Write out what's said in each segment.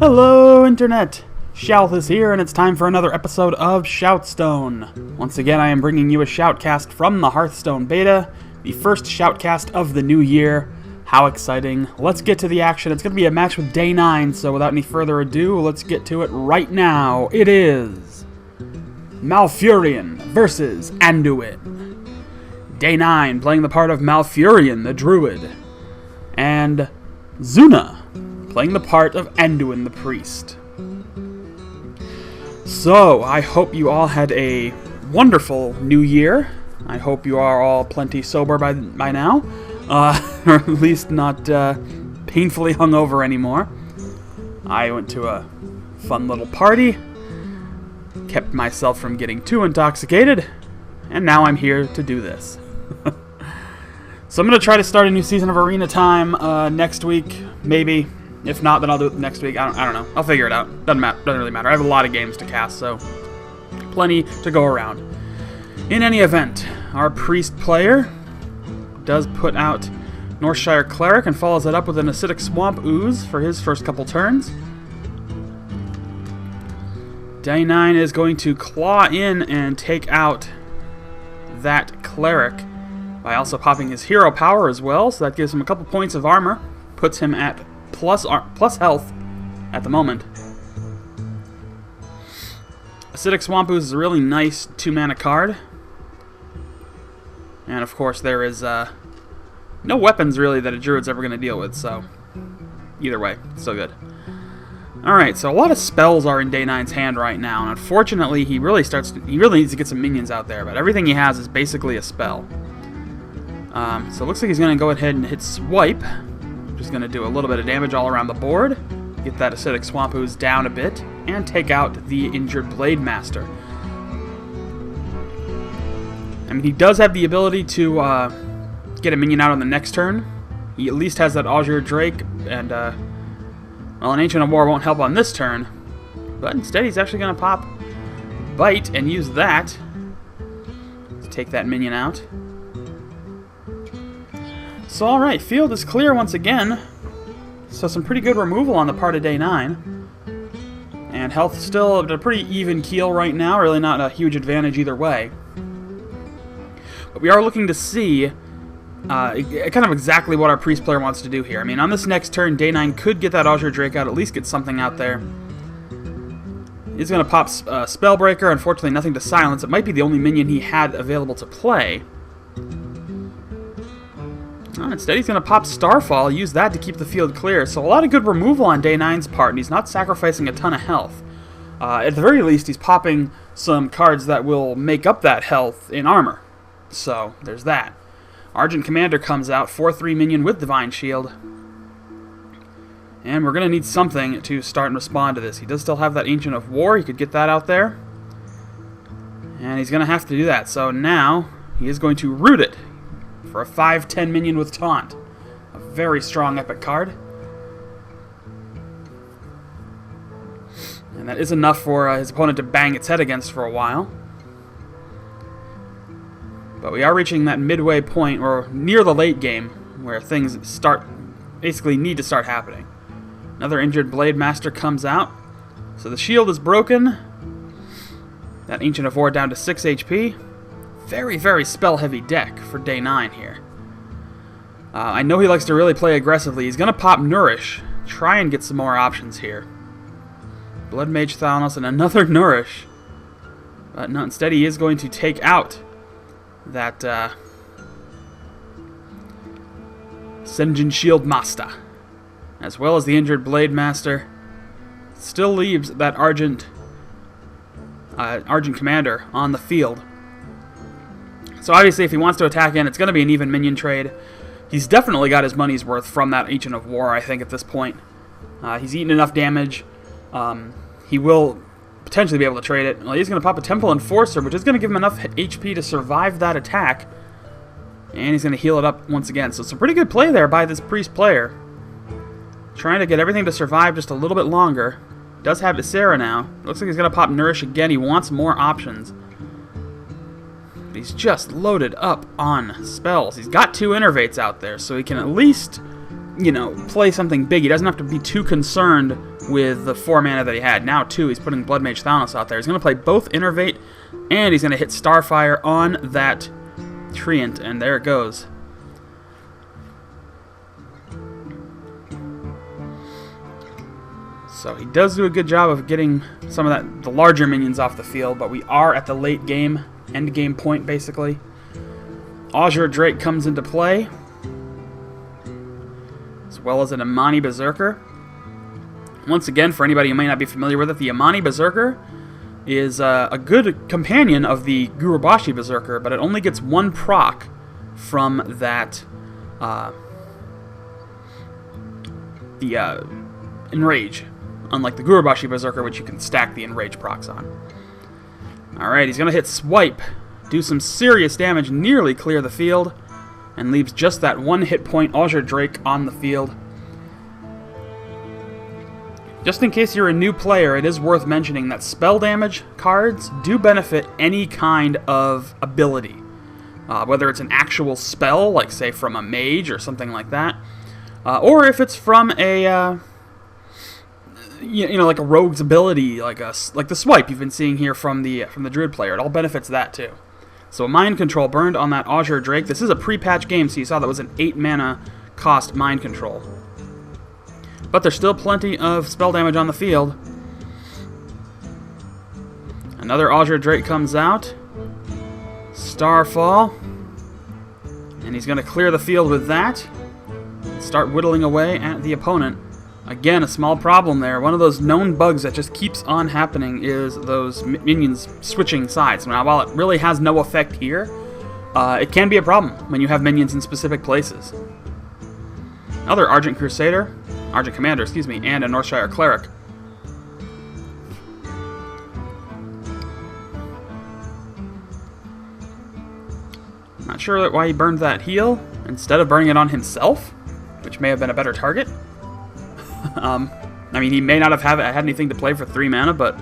Hello, Internet! Shouth is here, and it's time for another episode of ShoutStone. Once again, I am bringing you a Shoutcast from the Hearthstone beta, the first Shoutcast of the new year. How exciting. Let's get to the action. It's going to be a match with Day9, so without any further ado, let's get to it right now. It is Malfurion versus Anduin. Day9 playing the part of Malfurion, the Druid, and Zuna playing the part of Anduin, the Priest. So, I hope you all had a wonderful new year. I hope you are all plenty sober by now, or at least not painfully hungover anymore. I went to a fun little party, kept myself from getting too intoxicated, and now I'm here to do this. So I'm going to try to start a new season of Arena Time next week, maybe. If not, then I'll do it next week. I don't know. I'll figure it out. Doesn't really matter. I have a lot of games to cast, so plenty to go around. In any event, our Priest player does put out Northshire Cleric and follows it up with an Acidic Swamp Ooze for his first couple turns. Day9 is going to claw in and take out that Cleric by also popping his Hero Power as well, so that gives him a couple points of armor, puts him at plus health at the moment. Acidic Swamp Ooze is a really nice 2-mana card. And of course there is no weapons really that a Druid's ever going to deal with, so either way, it's still good. Alright, so a lot of spells are in Day9's hand right now, and unfortunately he really needs to get some minions out there, but everything he has is basically a spell. So it looks like he's going to go ahead and hit Swipe. Just going to do a little bit of damage all around the board, get that Acidic Swamp Ooze down a bit, and take out the injured Blade Master. I mean, he does have the ability to get a minion out on the next turn. He at least has that Azure Drake, and well, an Ancient of War won't help on this turn, but instead he's actually going to pop Bite and use that to take that minion out. So alright, field is clear once again. So some pretty good removal on the part of Day9. And health still at a pretty even keel right now, really not a huge advantage either way. But we are looking to see kind of exactly what our Priest player wants to do here. I mean, on this next turn, Day9 could get that Azure Drake out, at least get something out there. He's going to pop Spellbreaker, unfortunately nothing to silence. It might be the only minion he had available to play. Instead, he's going to pop Starfall, use that to keep the field clear. So a lot of good removal on Day9's part, and he's not sacrificing a ton of health. At the very least, he's popping some cards that will make up that health in armor. So, there's that. Argent Commander comes out, 4/3 minion with Divine Shield. And we're going to need something to start and respond to this. He does still have that Ancient of War, he could get that out there. And he's going to have to do that. So now, he is going to root it for a 5/10 minion with Taunt. A very strong epic card. And that is enough for his opponent to bang its head against for a while. But we are reaching that midway point, or near the late game, where things basically need to start happening. Another injured Blade Master comes out. So the shield is broken. That Ancient of War down to 6 HP. Very, very spell-heavy deck for Day9 here. I know he likes to really play aggressively. He's going to pop Nourish. Try and get some more options here. Blood Mage Thalnos and another Nourish. But no, instead he is going to take out that Senjin Shield Master, as well as the injured Blade Master. Still leaves that Argent Commander on the field. So obviously if he wants to attack in, it's going to be an even minion trade. He's definitely got his money's worth from that Ancient of War, I think, at this point. He's eaten enough damage. He will potentially be able to trade it. Well, he's going to pop a Temple Enforcer, which is going to give him enough HP to survive that attack. And he's going to heal it up once again. So it's a pretty good play there by this Priest player. Trying to get everything to survive just a little bit longer. Does have Ysera now. Looks like he's going to pop Nourish again. He wants more options. He's just loaded up on spells. He's got 2 Innervates out there, so he can at least you know, play something big. He doesn't have to be too concerned with the 4 mana that he had. Now, too, he's putting Blood Mage Thalnos out there. He's going to play both Innervate, and he's going to hit Starfire on that Treant, and there it goes. So he does do a good job of getting some of the larger minions off the field, but we are at the late game, end game point, basically. Azure Drake comes into play, as well as an Imani Berserker. Once again, for anybody who may not be familiar with it, the Imani Berserker is a good companion of the Gurubashi Berserker, but it only gets 1 proc from that Enrage, unlike the Gurubashi Berserker, which you can stack the Enrage procs on. Alright, he's going to hit Swipe, do some serious damage, nearly clear the field, and leaves just that 1 hit point Azure Drake on the field. Just in case you're a new player, it is worth mentioning that spell damage cards do benefit any kind of ability. Whether it's an actual spell, like say from a mage or something like that, or if it's from a you know, like a rogue's ability, like the Swipe you've been seeing here from the Druid player. It all benefits that too. So Mind Control burned on that Azure Drake. This is a pre-patch game, so you saw that was an 8 mana cost Mind Control. But there's still plenty of spell damage on the field. Another Azure Drake comes out. Starfall. And he's going to clear the field with that. Start whittling away at the opponent. Again, a small problem there. One of those known bugs that just keeps on happening is those minions switching sides. Now, while it really has no effect here, it can be a problem when you have minions in specific places. Another Argent Commander, excuse me, and a Northshire Cleric. Not sure why he burned that heal instead of burning it on himself, which may have been a better target. I mean, he may not have had anything to play for 3 mana, but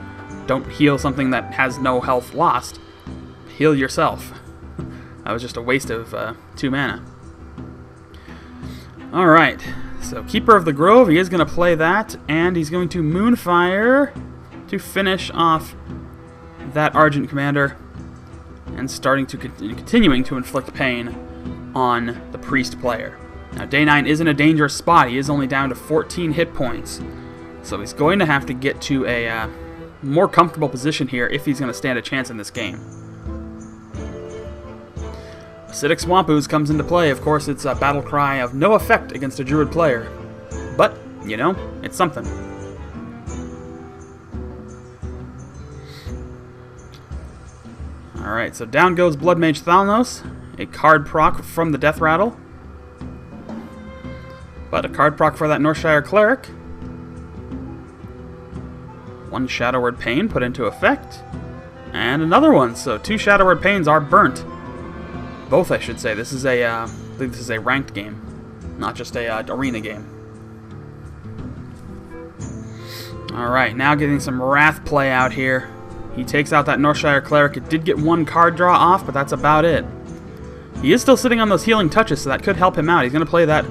don't heal something that has no health lost. Heal yourself. That was just a waste of 2 mana. Alright, so Keeper of the Grove, he is going to play that, and he's going to Moonfire to finish off that Argent Commander, and continuing to inflict pain on the Priest player. Now, Day9 is in a dangerous spot. He is only down to 14 hit points. So he's going to have to get to a more comfortable position here if he's going to stand a chance in this game. Acidic Swamp Ooze comes into play. Of course, it's a battle cry of no effect against a Druid player. But, you know, it's something. Alright, so down goes Blood Mage Thalnos. A card proc from the Death Rattle. But a card proc for that Northshire Cleric. 1 Shadow Word Pain put into effect. And another one, so 2 Shadow Word Pains are burnt. Both, I should say. This is I believe this is a ranked game, not just a arena game. Alright, now getting some Wrath play out here. He takes out that Northshire Cleric. It did get 1 card draw off, but that's about it. He is still sitting on those healing touches, so that could help him out. He's going to play that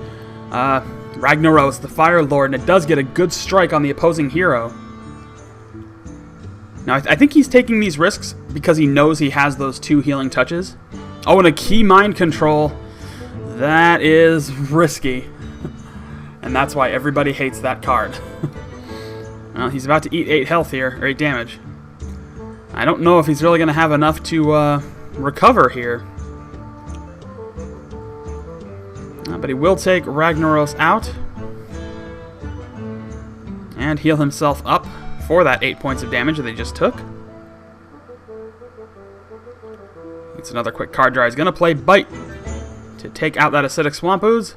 Ragnaros, the Fire Lord, and it does get a good strike on the opposing hero. Now, I think he's taking these risks because he knows he has those 2 healing touches. Oh, and a key Mind Control. That is risky. And that's why everybody hates that card. Well, he's about to eat 8 health here, or 8 damage. I don't know if he's really going to have enough to recover here. But he will take Ragnaros out and heal himself up for that 8 points of damage that he just took. It's another quick card draw. He's going to play Bite to take out that Acidic Swamp Ooze.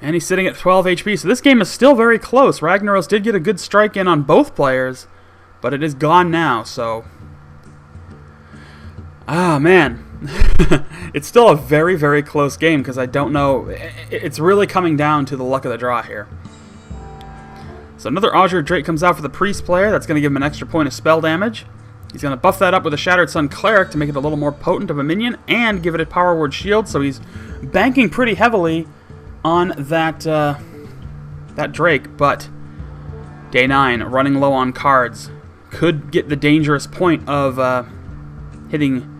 And he's sitting at 12 HP, so this game is still very close. Ragnaros did get a good strike in on both players, but it is gone now, so... Ah, man. It's still a very, very close game because I don't know. It's really coming down to the luck of the draw here. So another Azure Drake comes out for the Priest player. That's going to give him an extra point of spell damage. He's going to buff that up with a Shattered Sun Cleric to make it a little more potent of a minion and give it a Power Word Shield. So he's banking pretty heavily on that that Drake, but Day9 running low on cards could get the dangerous point of hitting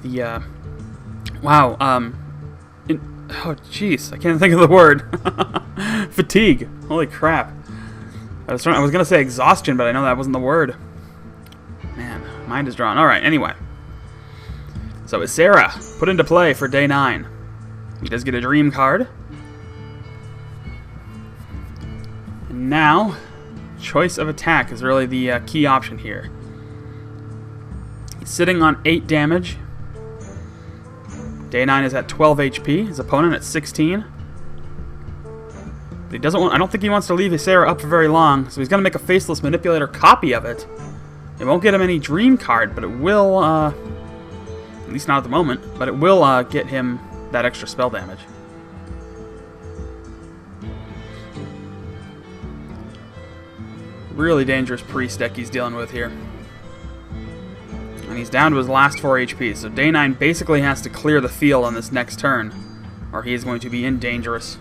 the oh jeez, I can't think of the word. Fatigue. Holy crap. I was gonna say exhaustion, but I know that wasn't the word. Man, mind is drawn. Alright, anyway. So Ysera put into play for Day9. He does get a dream card. And now, choice of attack is really the key option here. He's sitting on 8 damage. Day9 is at 12 HP, his opponent at 16. But he doesn't want, I don't think he wants to leave Ysera up for very long, so he's going to make a Faceless Manipulator copy of it. It won't get him any Dream card, but it will, at least not at the moment, but it will get him that extra spell damage. Really dangerous priest deck he's dealing with here. And he's down to his last 4 HP, so Day9 basically has to clear the field on this next turn, or he is going to be in dangerous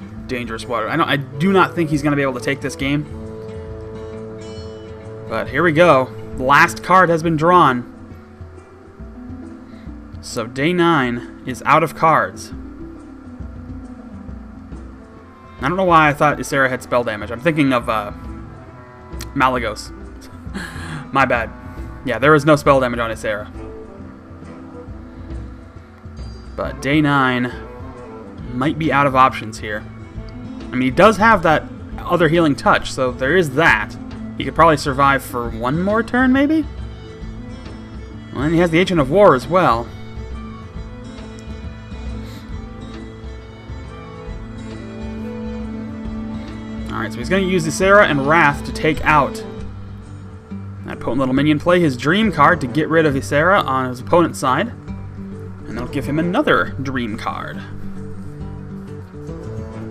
water. I do not think he's going to be able to take this game. But here we go. The last card has been drawn. So Day9 is out of cards. I don't know why I thought Ysera had spell damage. I'm thinking of Malagos. My bad. Yeah, there is no spell damage on Ysera. But Day9 might be out of options here. I mean, he does have that other healing touch, so there is that. He could probably survive for one more turn, maybe? Well, and he has the Agent of War as well. Alright, so he's going to use Ysera and Wrath to take out that potent little minion, play his Dream card to get rid of Ysera on his opponent's side, and that'll give him another Dream card.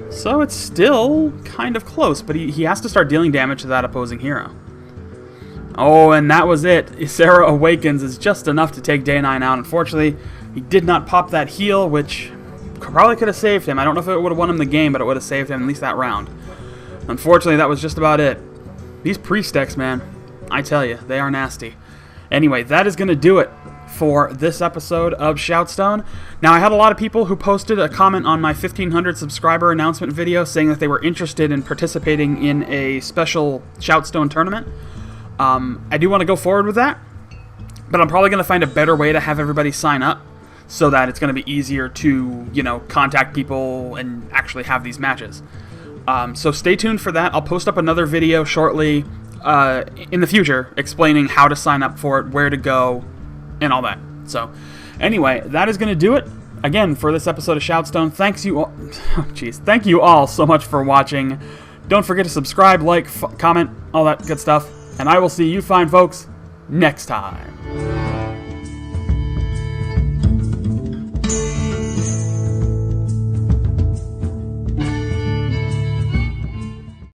So it's still kind of close, but he has to start dealing damage to that opposing hero. Oh, and that was it. Ysera Awakens is just enough to take Day9 out. Unfortunately, he did not pop that heal, which probably could have saved him. I don't know if it would have won him the game, but it would have saved him at least that round. Unfortunately, that was just about it. These priest decks, man, I tell you, they are nasty. Anyway, that is going to do it for this episode of ShoutStone. Now, I had a lot of people who posted a comment on my 1,500 subscriber announcement video saying that they were interested in participating in a special ShoutStone tournament. I do want to go forward with that, but I'm probably going to find a better way to have everybody sign up so that it's going to be easier to, you know, contact people and actually have these matches. So stay tuned for that. I'll post up another video shortly in the future explaining how to sign up for it, where to go, and all that. So anyway, that is going to do it again for this episode of ShoutStone. Thank you all so much for watching. Don't forget to subscribe, like, comment, all that good stuff, and I will see you fine folks next time.